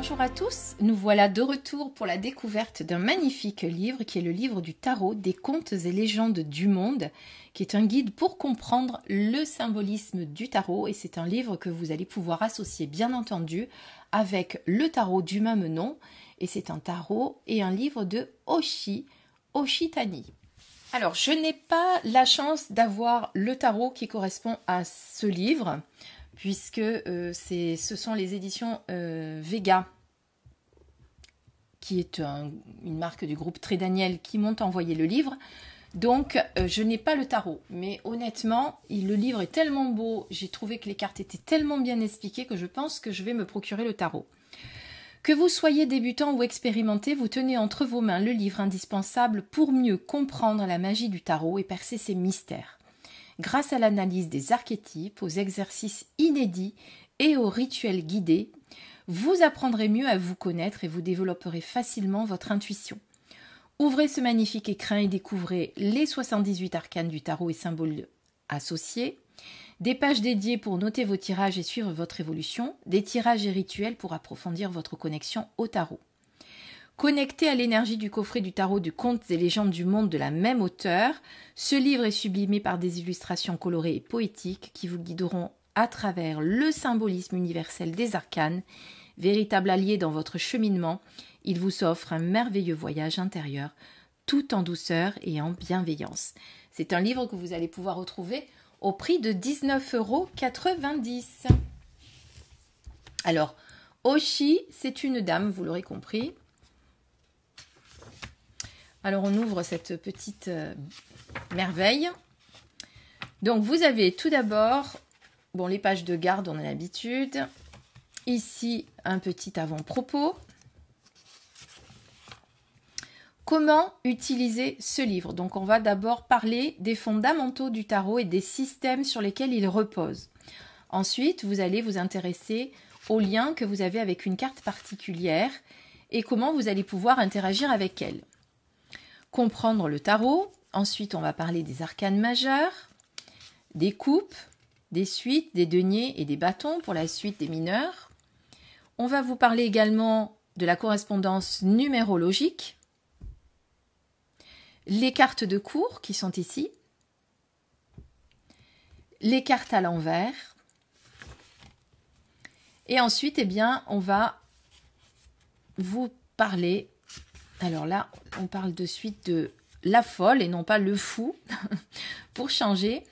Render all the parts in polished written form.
Bonjour à tous, nous voilà de retour pour la découverte d'un magnifique livre qui est le livre du tarot des contes et légendes du monde, qui est un guide pour comprendre le symbolisme du tarot, et c'est un livre que vous allez pouvoir associer bien entendu avec le tarot du même nom, et c'est un tarot et un livre de Oshitani. Alors, je n'ai pas la chance d'avoir le tarot qui correspond à ce livre, puisque ce sont les éditions Vega, qui est une marque du groupe Très Daniel, qui m'ont envoyé le livre. Donc, je n'ai pas le tarot. Mais honnêtement, le livre est tellement beau, j'ai trouvé que les cartes étaient tellement bien expliquées que je pense que je vais me procurer le tarot. Que vous soyez débutant ou expérimenté, vous tenez entre vos mains le livre indispensable pour mieux comprendre la magie du tarot et percer ses mystères. Grâce à l'analyse des archétypes, aux exercices inédits et aux rituels guidés, vous apprendrez mieux à vous connaître et vous développerez facilement votre intuition. Ouvrez ce magnifique écrin et découvrez les 78 arcanes du tarot et symboles associés, des pages dédiées pour noter vos tirages et suivre votre évolution, des tirages et rituels pour approfondir votre connexion au tarot. Connecté à l'énergie du coffret du tarot du Contes et légendes du monde de la même auteure, ce livre est sublimé par des illustrations colorées et poétiques qui vous guideront à travers le symbolisme universel des arcanes. Véritable allié dans votre cheminement, il vous offre un merveilleux voyage intérieur, tout en douceur et en bienveillance. C'est un livre que vous allez pouvoir retrouver au prix de 19,90 €. Alors, Oshi, c'est une dame, vous l'aurez compris. Alors, on ouvre cette petite merveille. Donc, vous avez tout d'abord, les pages de garde, on a l'habitude. Ici, un petit avant-propos. Comment utiliser ce livre? Donc, on va d'abord parler des fondamentaux du tarot et des systèmes sur lesquels il repose. Ensuite, vous allez vous intéresser aux liens que vous avez avec une carte particulière et comment vous allez pouvoir interagir avec elle. Comprendre le tarot. Ensuite, on va parler des arcanes majeures, des coupes, des suites, des deniers et des bâtons pour la suite des mineurs. On va vous parler également de la correspondance numérologique, les cartes de cours qui sont ici, les cartes à l'envers. Et ensuite, on va vous parler. Alors là, on parle de suite de la folle et non pas le fou, pour changer.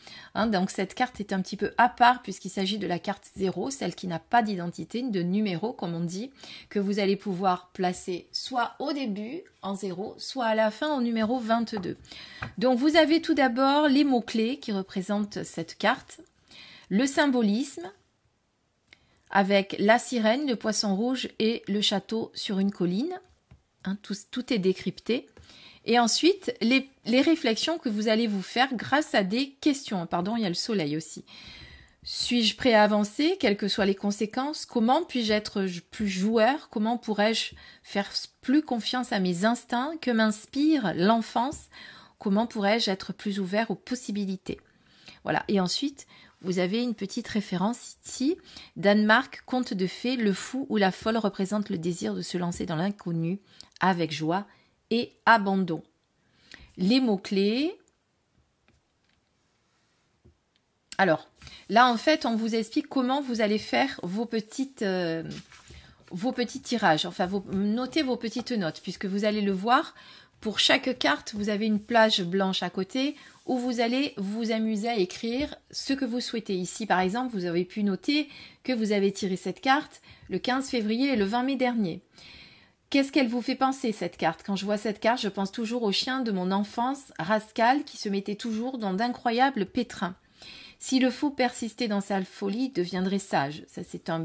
Donc cette carte est un petit peu à part puisqu'il s'agit de la carte 0, celle qui n'a pas d'identité, de numéro comme on dit, que vous allez pouvoir placer soit au début en 0, soit à la fin en numéro 22. Donc vous avez tout d'abord les mots-clés qui représentent cette carte, le symbolisme, avec la sirène, le poisson rouge et le château sur une colline. Tout est décrypté. Et ensuite, les réflexions que vous allez vous faire grâce à des questions. Pardon, il y a le soleil aussi. Suis-je prêt à avancer, quelles que soient les conséquences? Comment puis-je être plus joueur? Comment pourrais-je faire plus confiance à mes instincts? Que m'inspire l'enfance? Comment pourrais-je être plus ouvert aux possibilités? Voilà. Et ensuite, vous avez une petite référence ici. Danemark, conte de fées, le fou ou la folle représente le désir de se lancer dans l'inconnu avec joie et abandon. Les mots-clés. Alors, là, en fait, on vous explique comment vous allez faire vos petits tirages. Enfin, notez vos petites notes, puisque vous allez le voir. Pour chaque carte, vous avez une plage blanche à côté où vous allez vous amuser à écrire ce que vous souhaitez. Ici, par exemple, vous avez pu noter que vous avez tiré cette carte le 15 février et le 20 mai dernier. Qu'est-ce qu'elle vous fait penser, cette carte? Quand je vois cette carte, je pense toujours au chien de mon enfance, Rascal, qui se mettait toujours dans d'incroyables pétrins. Si le fou persistait dans sa folie, deviendrait sage. Ça, c'est pas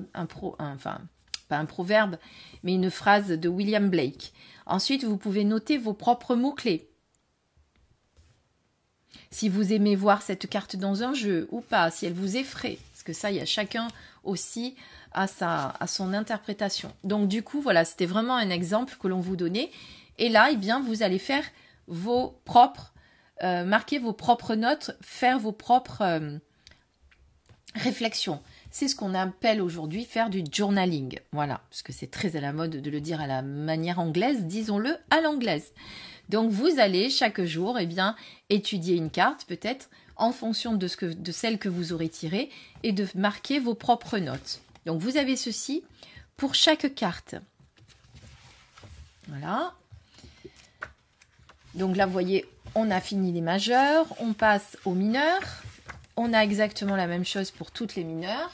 un proverbe, mais une phrase de William Blake. Ensuite, vous pouvez noter vos propres mots-clés. Si vous aimez voir cette carte dans un jeu ou pas, si elle vous effraie, parce que ça, il y a chacun aussi à son interprétation. Donc du coup, voilà, c'était vraiment un exemple que l'on vous donnait. Et là, vous allez faire marquer vos propres notes, faire vos propres réflexions. C'est ce qu'on appelle aujourd'hui faire du journaling. Voilà, parce que c'est très à la mode de le dire à la manière anglaise, disons-le à l'anglaise. Donc vous allez chaque jour étudier une carte peut-être en fonction de celle que vous aurez tirée et de marquer vos propres notes. Donc vous avez ceci pour chaque carte. Voilà. Donc là vous voyez, on a fini les majeurs, on passe aux mineurs. On a exactement la même chose pour toutes les mineures.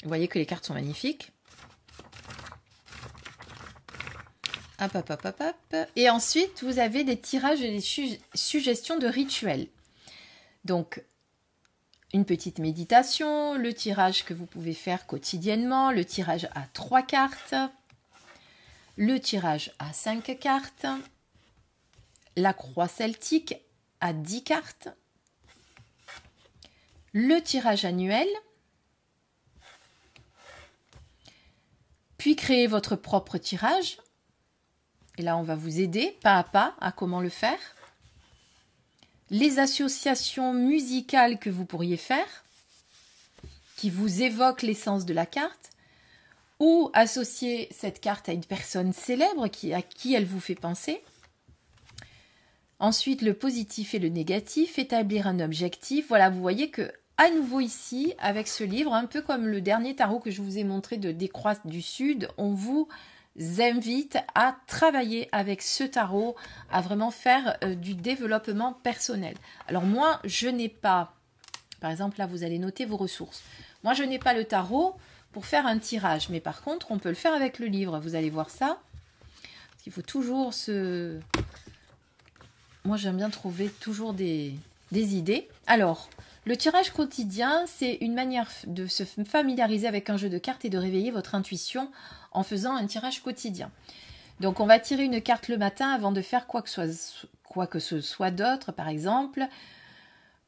Vous voyez que les cartes sont magnifiques. Hop, hop, hop, hop, hop. Et ensuite, vous avez des tirages et des suggestions de rituels. Donc, une petite méditation, le tirage que vous pouvez faire quotidiennement, le tirage à 3 cartes, le tirage à 5 cartes, la croix celtique à 10 cartes, le tirage annuel, puis créer votre propre tirage. Et là, on va vous aider pas à pas à comment le faire. Les associations musicales que vous pourriez faire, qui vous évoquent l'essence de la carte, ou associer cette carte à une personne célèbre à qui elle vous fait penser. Ensuite, le positif et le négatif, établir un objectif. Voilà, vous voyez que à nouveau ici, avec ce livre, un peu comme le dernier tarot que je vous ai montré de Décroisse du Sud, on vous invite à travailler avec ce tarot, à vraiment faire du développement personnel. Alors moi, je n'ai pas, par exemple là vous allez noter vos ressources. Moi je n'ai pas le tarot pour faire un tirage, mais par contre on peut le faire avec le livre, vous allez voir ça. Parce qu'il faut toujours se... Moi j'aime bien trouver toujours des idées. Alors, le tirage quotidien, c'est une manière de se familiariser avec un jeu de cartes et de réveiller votre intuition en faisant un tirage quotidien. Donc, on va tirer une carte le matin avant de faire quoi que ce soit d'autre, par exemple,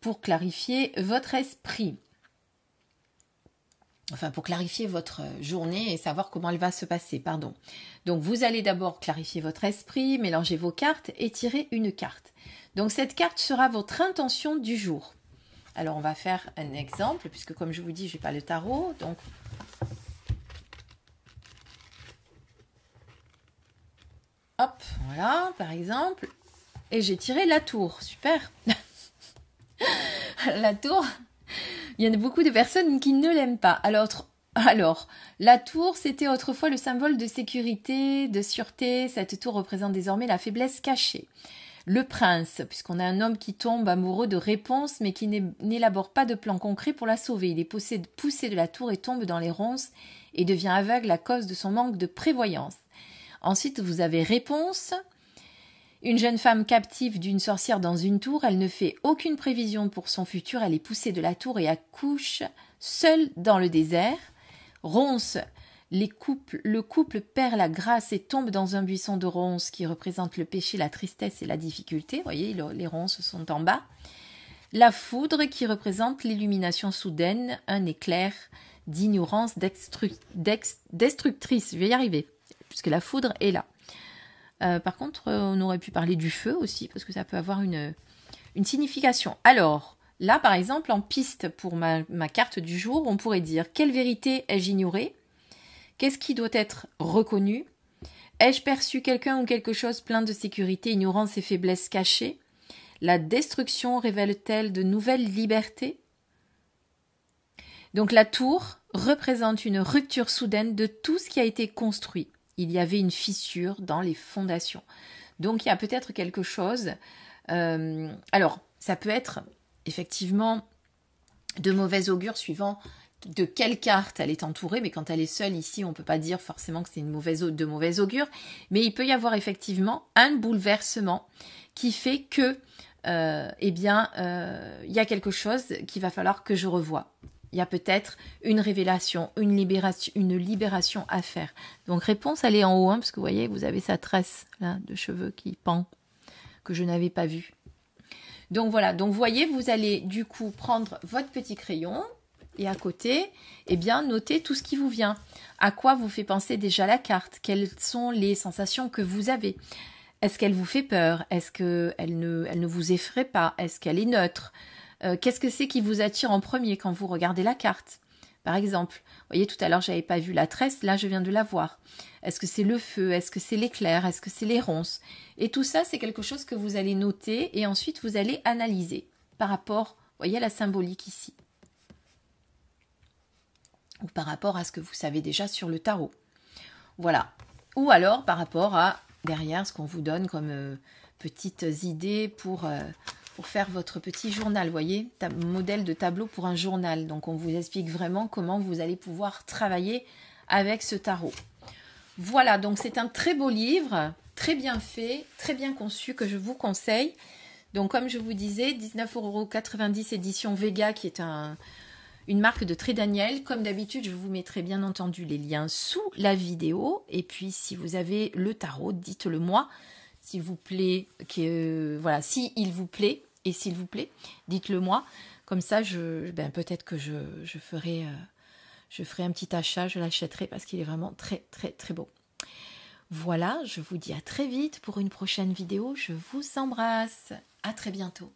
pour clarifier votre esprit. Enfin, pour clarifier votre journée et savoir comment elle va se passer, pardon. Donc, vous allez d'abord clarifier votre esprit, mélanger vos cartes et tirer une carte. Donc, cette carte sera votre intention du jour. Alors, on va faire un exemple, puisque comme je vous dis, je n'ai pas le tarot. Donc, hop, voilà, par exemple. Et j'ai tiré la tour. Super. La tour, il y en a beaucoup de personnes qui ne l'aiment pas. Alors, la tour, c'était autrefois le symbole de sécurité, de sûreté. Cette tour représente désormais la faiblesse cachée. Le prince, puisqu'on a un homme qui tombe amoureux de réponses, mais qui n'élabore pas de plan concret pour la sauver. Il est poussé de la tour et tombe dans les ronces et devient aveugle à cause de son manque de prévoyance. Ensuite, vous avez réponse. Une jeune femme captive d'une sorcière dans une tour, elle ne fait aucune prévision pour son futur, elle est poussée de la tour et accouche seule dans le désert. Ronces, le couple perd la grâce et tombe dans un buisson de ronces qui représente le péché, la tristesse et la difficulté. Vous voyez, les ronces sont en bas. La foudre qui représente l'illumination soudaine, un éclair d'ignorance destructrice. Je vais y arriver, puisque la foudre est là. Par contre, on aurait pu parler du feu aussi, parce que ça peut avoir une signification. Alors, là, par exemple, en piste pour ma carte du jour, on pourrait dire « Quelle vérité ai-je ignorée ? Qu'est-ce qui doit être reconnu ? Ai-je perçu quelqu'un ou quelque chose plein de sécurité, ignorant ses faiblesses cachées ? La destruction révèle-t-elle de nouvelles libertés ?» Donc la tour représente une rupture soudaine de tout ce qui a été construit. Il y avait une fissure dans les fondations. Donc il y a peut-être quelque chose. Alors, ça peut être effectivement de mauvais augure suivant de quelle carte elle est entourée, mais quand elle est seule ici, on ne peut pas dire forcément que c'est de mauvais augure, mais il peut y avoir effectivement un bouleversement qui fait que il y a quelque chose qu'il va falloir que je revoie. Il y a peut-être une révélation, une libération à faire. Donc réponse, elle est en haut, parce que vous voyez, vous avez sa tresse là, de cheveux qui pend, que je n'avais pas vue. Donc voilà, donc vous voyez, vous allez du coup prendre votre petit crayon et à côté, noter tout ce qui vous vient. À quoi vous fait penser déjà la carte ? Quelles sont les sensations que vous avez ? Est-ce qu'elle vous fait peur ? Est-ce qu'elle ne vous effraie pas ? Est-ce qu'elle est neutre ? Qu'est-ce que c'est qui vous attire en premier quand vous regardez la carte? Par exemple, vous voyez, tout à l'heure, je n'avais pas vu la tresse, là, je viens de la voir. Est-ce que c'est le feu? Est-ce que c'est l'éclair? Est-ce que c'est les ronces? Et tout ça, c'est quelque chose que vous allez noter et ensuite, vous allez analyser par rapport, vous voyez, à la symbolique ici. Ou par rapport à ce que vous savez déjà sur le tarot. Voilà. Ou alors, par rapport à, derrière, ce qu'on vous donne comme petites idées pour faire votre petit journal, vous voyez, modèle de tableau pour un journal. Donc, on vous explique vraiment comment vous allez pouvoir travailler avec ce tarot. Voilà, donc c'est un très beau livre, très bien fait, très bien conçu, que je vous conseille. Donc, comme je vous disais, 19,90 € édition Vega, qui est une marque de Trédaniel. Comme d'habitude, je vous mettrai bien entendu les liens sous la vidéo. Et puis, si vous avez le tarot, dites-le moi. S'il vous plaît, voilà, s'il vous plaît, et s'il vous plaît, dites-le moi. Comme ça, peut-être que je ferai un petit achat, je l'achèterai parce qu'il est vraiment très, très, très beau. Voilà, je vous dis à très vite pour une prochaine vidéo. Je vous embrasse. À très bientôt.